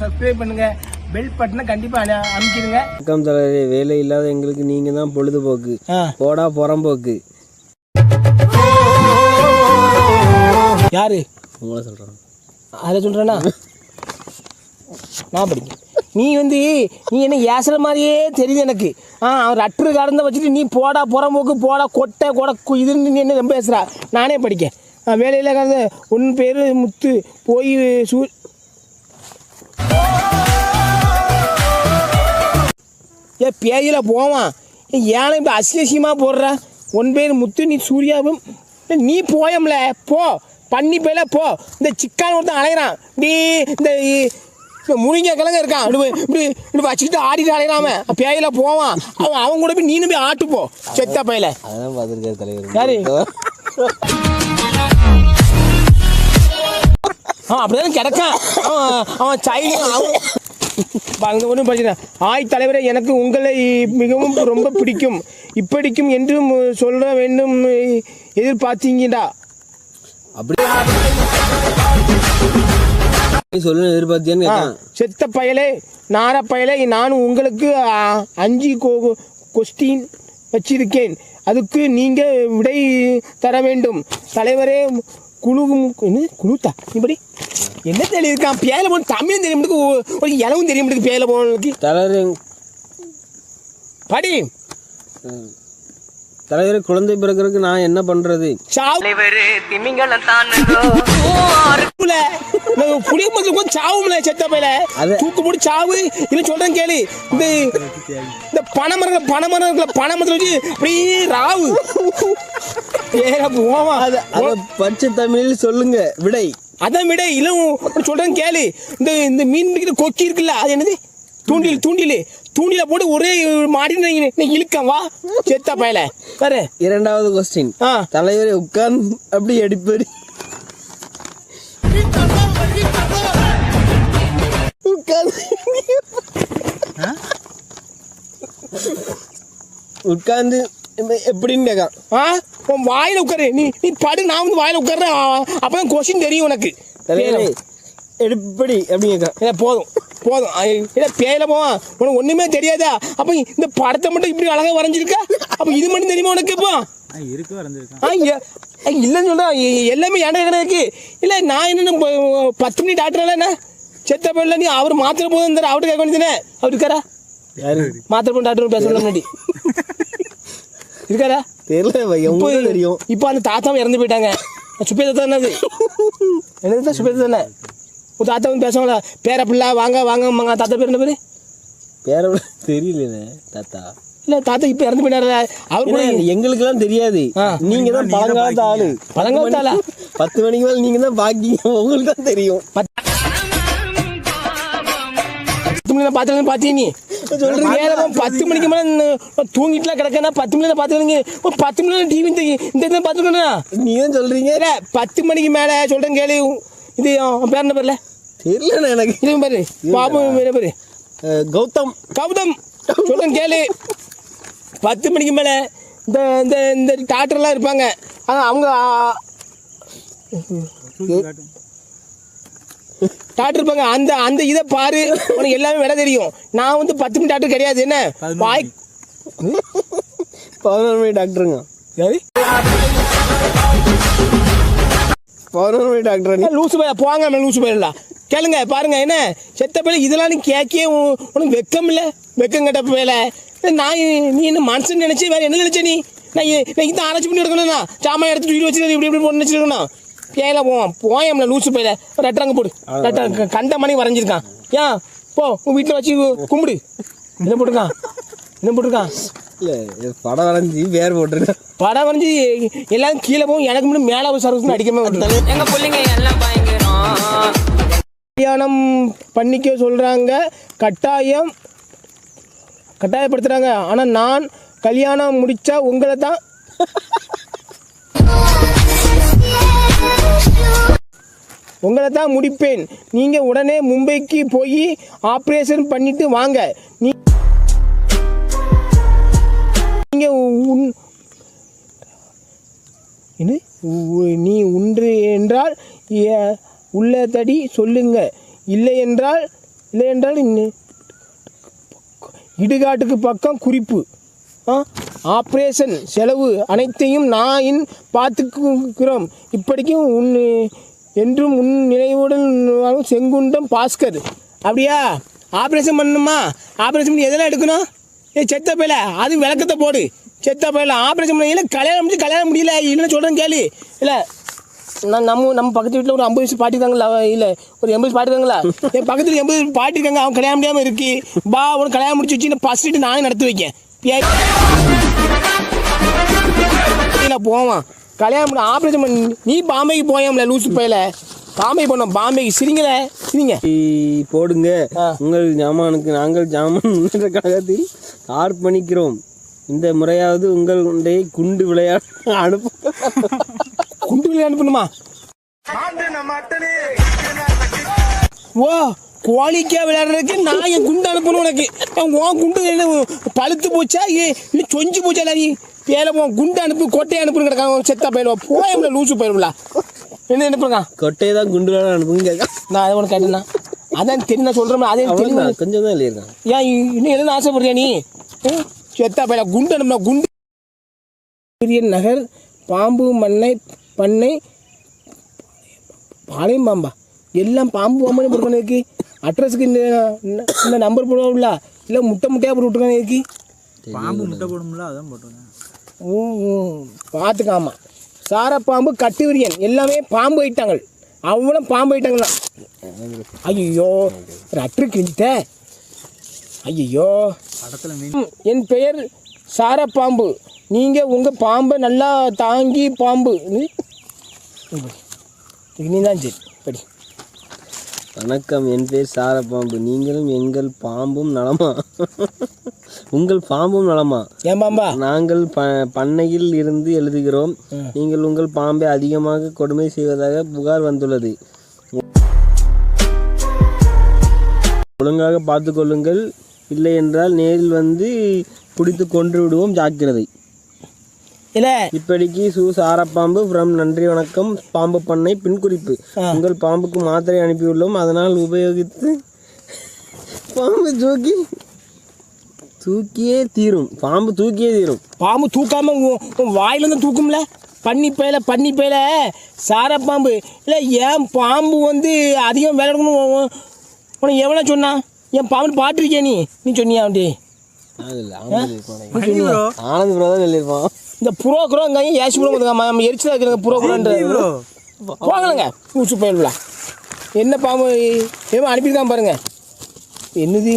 Subscribe பண்ணுங்க, bell பட்டனை கண்டிப்பா அமுக்கிடுங்க. வணக்கம் தலைவரே, வேலை இல்லாத எங்களுக்கு நீங்க தான் பொழுதுபோக்கு. போடா புறம்போக்கு. யாரு உங்களை சொல்றேன், அதை சொல்றேன்னா நான் படிக்க. நீ என்ன ஏசுற மாதிரியே தெரியுது எனக்கு. அவர் அற்று கடந்த வச்சுட்டு நீ போடா புறம்போக்கு, போடா கொட்டை கொடை இதுன்னு நீ என்ன ரொம்ப பேசுறா. நானே படிக்க வேலையில் கடந்த உன் பேர் முத்து போய் பேஜில் போவான். ஏன்னா இப்போ அசியசியமாக போடுற. ஒன் பேர் முத்து, நீ சூர்யாவும் நீ போயம்ல போ பண்ணி போயில போ. இந்த சிக்கான ஒருத்தன் அலையிறான், இப்படி இந்த முருங்க கிழங்கு இருக்கான், இப்படி இப்படி வச்சுக்கிட்டு ஆடிட்டு அலையிறாம பேயில போவான். அவன் கூட போய் நீனு போய் ஆட்டு போ செத்த பையில. அதான் பார்த்துருக்காரு தலைவர். யாரு அப்படிதான் கிடக்கான் அவன் சைல்டு. அவன் ஒன்றும் படிக்கிறேன். ஆய் தலைவரே, எனக்கு உங்களை மிகவும் ரொம்ப பிடிக்கும். இப்படிக்கும் என்றும் சொல்ல வேண்டும் எதிர்பார்த்தீங்கடா. அப்படி சொல்ல எதிர்பார்த்தியான்னு செத்த பயலே, நார பயலே, நான் உங்களுக்கு 5 கொஸ்டின் வச்சிருக்கேன். அதுக்கு நீங்கள் விடை தர வேண்டும் தலைவரே. குழுத்தா இப்படி என்ன தெரியிருக்கான் பேல போன தமிழும் தெரிய முடியுது, ஒரு இளவும் தெரிய முடியுது பேல போனதுக்கு. படி தலைவர், குழந்தை பிறக்கிறதுக்கு நான் என்ன பண்றது? புளிய மரத்துல சாவும்ல செத்த பையில, தூக்கு போட்டு சாவு. இல்ல சொல்றேன் கேளு, இந்த பனைமரத்துல வச்சு அப்படியே ராவு பச்சை தமிழில் சொல்லுங்க விடை. அதான் விடை. இல்ல சொல்றேன் கேளு, இந்த மீன் பிடிக்கிற கொக்கி இருக்குல்ல, அது என்னது? தூண்டில போட்டு ஒரே மாடி இழுக்கம் வா செத்த பயல. பாரு இரண்டாவது கொஸ்டின். தலைவரை உட்கார்ந்து அப்படி அடிப்பறி உட்கார்ந்து எப்படின்னு கேட்கான். உன் வாயில உட்காரு, நீ படு, நான் வாயில உட்கார்றேன், அப்பதான் கொஸ்டின் தெரியும் உனக்கு. எப்படி அப்படி கேட்கான். போதும் இல்ல பேயில போவான், உனக்கு ஒண்ணுமே தெரியாதா? அப்ப இந்த படத்தை மட்டும் இப்படி அழகா வரைஞ்சிருக்கா, அப்ப இது மட்டும் தெரியுமா உனக்கு? இப்போ இல்லன்னு சொல்றா, எல்லாமே எனக்கு கிடையாது. இல்ல நான் என்ன 10 மணி டாக்டர் என்ன செத்த போயில, நீ அவர் மாத்திரை போதும் அவர்கிட்ட கேட்க வேண்டியதானே. அவர் இருக்காரா? மாத்திரை போன டாக்டர் பேச முன்னாடி இருக்காரா தெரியும். இப்போ அந்த தாத்தாவும் இறந்து போயிட்டாங்க. சுப்பே தாத்தா என்னது சுப்பே தானே உன் தாத்தா வந்து பேசுவாங்களா, பேர பிள்ளை வாங்க வாங்க. தாத்தா பேர் என்ன பேரு? பேர தெரியல தாத்தா. இல்ல தாத்தா இப்ப இறந்து போயிட்டாரு. அவர் கூட எங்களுக்கு எல்லாம் தெரியாது. நீங்க தான் பழங்காலத்து ஆளு. பழங்காலத்து ஆளா? 10 மணிக்கு மேல நீங்க தான் பாக்கீங்க, உங்களுக்கு தான் தெரியும். 10 மணி பாத்து பாத்தீங்க நீ சொல்றீங்க. 10 மணிக்கு மேல தூங்கிட்டுலாம் கிடக்கா. 10 மணி பாத்துக்கிறீங்க. 10 மணி டிவி இந்த பாத்துக்கணும். நீ தான் சொல்றீங்க 10 மணிக்கு மேல சொல்றேன் கேளு. இது பேர் என்ன பேர்ல தெரியல எனக்கு. இது பேரு பாபு பேரு கௌதம். சொல்றேன் கேளு. 10 மணிக்கு மேல இந்த டாக்டர்லாம் இருப்பாங்க. அவங்க டாக்டர் இருப்பாங்க. அந்த இதை பாரு, உனக்கு எல்லாமே விட தெரியும். நான் 10 மணி டாக்டர் கிடையாது. என்ன 11 மணி டாக்டருங்க. யாரு? 11 மணி டாக்டர். லூசு பையா போங்க, லூசு பையா கேளுங்க. பாருங்க என்ன செத்த பையில இதெல்லாம் நீ கேட்கே உனக்கு வெக்கம் இல்லை? வெக்கம் கட்ட பையில நீ என்ன மனுஷன் நினைச்சு வேற என்ன நினைச்ச? நீ நான் இதை ஆராய்ச்சி பண்ணி எடுக்கணும்னா சாமான் எடுத்து வீடு வச்சு இப்படி நினைச்சிருக்கணும். பேயில போயம்ல லூசு பையில ரெட்டாங்க போடு. கண்ட மணி வரைஞ்சிருக்கான். ஏன் போ உன் வீட்டில் வச்சு கும்பிடு. என்ன போட்டிருக்கான்? இல்லை படம் வரைஞ்சி வேறு போட்டிருக்கேன். படம் வரைஞ்சி எல்லாரும் கீழே போகும். எனக்கு மட்டும் மேலே சர்வீஸ் அடிக்காம எங்கள் பிள்ளைங்க எல்லாம் பயங்கரம். கல்யாணம் பண்ணிக்க சொல்கிறாங்க, கட்டாயப்படுத்துகிறாங்க. ஆனால் நான் கல்யாணம் முடித்தா உங்களை தான் முடிப்பேன். நீங்கள் உடனே மும்பைக்கு போய் ஆப்ரேஷன் பண்ணிட்டு வாங்க. நீ ஒன்று என்றால் உள்ளதடி சொல்லுங்க, இல்லை என்றால் இல்லை என்றால் இடுகாட்டுக்கு பக்கம் குறிப்பு. ஆப்ரேஷன் செலவு அனைத்தையும் நான் பார்த்துக்கிறோம். இப்படிக்கும் என்றும் நினைவுடன் செங்குண்டம் பாஸ்கர். அப்படியா? ஆப்ரேஷன் பண்ணணுமா? ஆப்ரேஷன் பண்ணி எதெல்லாம் எடுக்கணும்? செத்த பையில அது விளக்கத்தை போடு. செத்த பையில ஆப்ரேஷன் பண்ண கல்யாணம் முடியல இல்லைன்னு சொல்கிறேன் கேளு. இல்லை நம்ம பக்கத்து வீட்டில் ஒரு 50 வயசு பாட்டி இருக்காங்களா? இல்லை ஒரு 80 வயசு பாட்டி இருக்காங்களா? என் பக்கத்தில் 80 வயசு பாட்டி இருக்காங்க. அவங்க கல்யாணம் முடியாமல் இருக்கு. உனக்கு கல்யாணம் முடிச்சு வச்சு நான் ஃபஸ்ட்டு நானே நடத்தி வைக்கேன். போவான் கல்யாணம் பண்ண ஆப்ரேஷன் பண்ணி நீ பாம்பேக்கு போயாமல லூசு பையில. பாம்பே பண்ணோம். பாம்பேக்கு சிரிங்க போடுங்க. உங்கள் ஜாமானுக்கு நாங்கள் ஜாமான் முன்னேற்ற கழகத்தில் அர்ப்பணிக்கிறோம். இந்த முறையாவது உங்கள் குண்டு விளையாட அனுப்ப. குண்டு விளையாட அனுப்பணுமா? ஓ கோழிக்கா விளையாடுறதுக்கு நான் என் குண்டு அனுப்பணும் உனக்கு. உன் குண்டு என்ன பழுத்து போச்சா இல்லை சொஞ்சு போச்சா? நீ பேர குண்டு அனுப்பு கொட்டையை அனுப்புன்னு கிடக்காங்க. செத்தா போயிடுவா போயம்ல லூசு போயிடும்ல. என்ன அனுப்புங்க? கொட்டையை தான் குண்டு விளையாட அனுப்புங்க கேட்க. நான் அதை உனக்கு கேட்டேன்னா அதான் தெரியும். நான் சொல்கிறேன் அதே தெரியும். கொஞ்சம் தான் இல்லையிருக்காங்க. ஏன் இன்னும் எழுத ஆசைப்படுறியா நீ? செத்தா போயிடா குண்டு அனுப்புனா குண்டு. நகர் பாம்பு பண்ணை பாளையம் பாம்பா எல்லாம் பாம்பு பாம்பு போட்டுக்கான இருக்கு. அட்ரஸுக்கு இந்த நம்பர் போடுவோம்ல இல்லை முட்டையாக போட்டு விட்டுருக்கானே இருக்கு. பாம்பு முட்டை போடும்ல அதான் போட்டுருக்கேன். பார்த்துக்காமா சாரப்பாம்பு கட்டுவிரியன் எல்லாமே பாம்பு ஐட்டாங்க. அவ்வளோ பாம்பு ஐட்டாங்களா? ஐயோ அட்ரு கிழிஞ்சிட்ட. ஐயோ என் பெயர் சாரப்பாம்பு. நீங்கள் உங்கள் பாம்பை நல்லா தாங்கி பாம்பு நீ தான் சரி படி. வணக்கம், என் பேர் சாரப்பாம்பு. நீங்களும் எங்கள் பாம்பும் நலமா? உங்கள் பாம்பும் நலமா? ஏன் பாம்பா? நாங்கள் பண்ணையில் இருந்து எழுதுகிறோம். நீங்கள் உங்கள் பாம்பை அதிகமாக கொடுமை செய்வதாக புகார் வந்துள்ளது. ஒழுங்காக பார்த்து கொள்ளுங்கள். இல்லை என்றால் நேரில் வந்து பிடித்து கொன்று விடுவோம். ஜாக்கிரதை. இல்லை இப்படிக்கு சாரப்பாம்பு ஃப்ரம். நன்றி வணக்கம். பாம்பு பண்ணை. பின்குறிப்பு: உங்கள் பாம்புக்கு மாத்திரை அனுப்பியுள்ளோம். அதனால் உபயோகித்து பாம்பு தூக்கியே தீரும். பாம்பு தூக்கியே தீரும். பாம்பு தூக்காம வாயிலேருந்து தூக்கும்ல. பண்ணி பையில சாரப்பாம்பு. இல்லை ஏன் பாம்பு வந்து அதிகம் வேலை எடுக்கணும் உனக்கு எவ்வளோ சொன்னா? என் பாம்பு பாட்டிருக்கியா நீ சொன்னியா? அப்படி ஆனந்த் ப்ரோ தான் சொல்லியிருப்பான். இந்த புரோக்கரோ அங்கே ஏசி புரோ நம்ம எரிச்சலாக இருக்கிற புரோக்கரோன்ற போகலங்க பூச்சி போயிடல. என்ன பாம்பு ஏமா அனுப்பியிருக்கான் பாருங்க. என்னது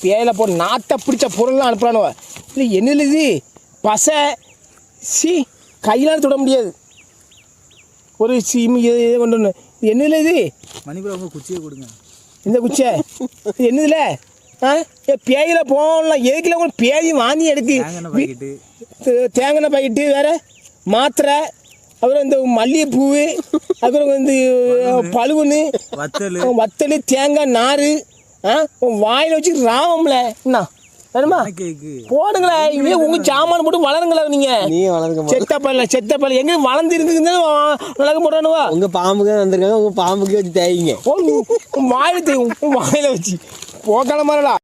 பேயில போட்டு நாட்டை பிடிச்ச பொருள்லாம் அனுப்புறானுவ. இல்லை என்னது இது பசை கையிலான தொட முடியாது. ஒரு கொண்டு என்னதுல இது மணிபுரம் குச்சியை கொடுங்க. இந்த குச்சியை என்னதுல பேயில போகலாம். எதுக்குல கூட பேய் வாங்கி எடுக்கு. தேங்காய் பாக்கெட்டு வேற மாத்திரை, அப்புறம் இந்த மல்லிகைப்பூ, அப்புறம் வந்து பழுவுன்னு வத்தல் தேங்காய் நார் வாயில் வச்சு ராமம்ல என்ன வேணுமா போடுங்களே. இதே உங்க சாமான போட்டு வளருங்களா? நீங்க செத்தப்பல்ல எங்க வளர்ந்து இருக்குதுன்னு வளர்க்க போறானுவா? உங்க பாம்புக்கு வந்திருக்காங்க. உங்க பாம்புக்கு வச்சு தேய்ங்க. வாயில வச்சு போக்கான மாதிரிலாம்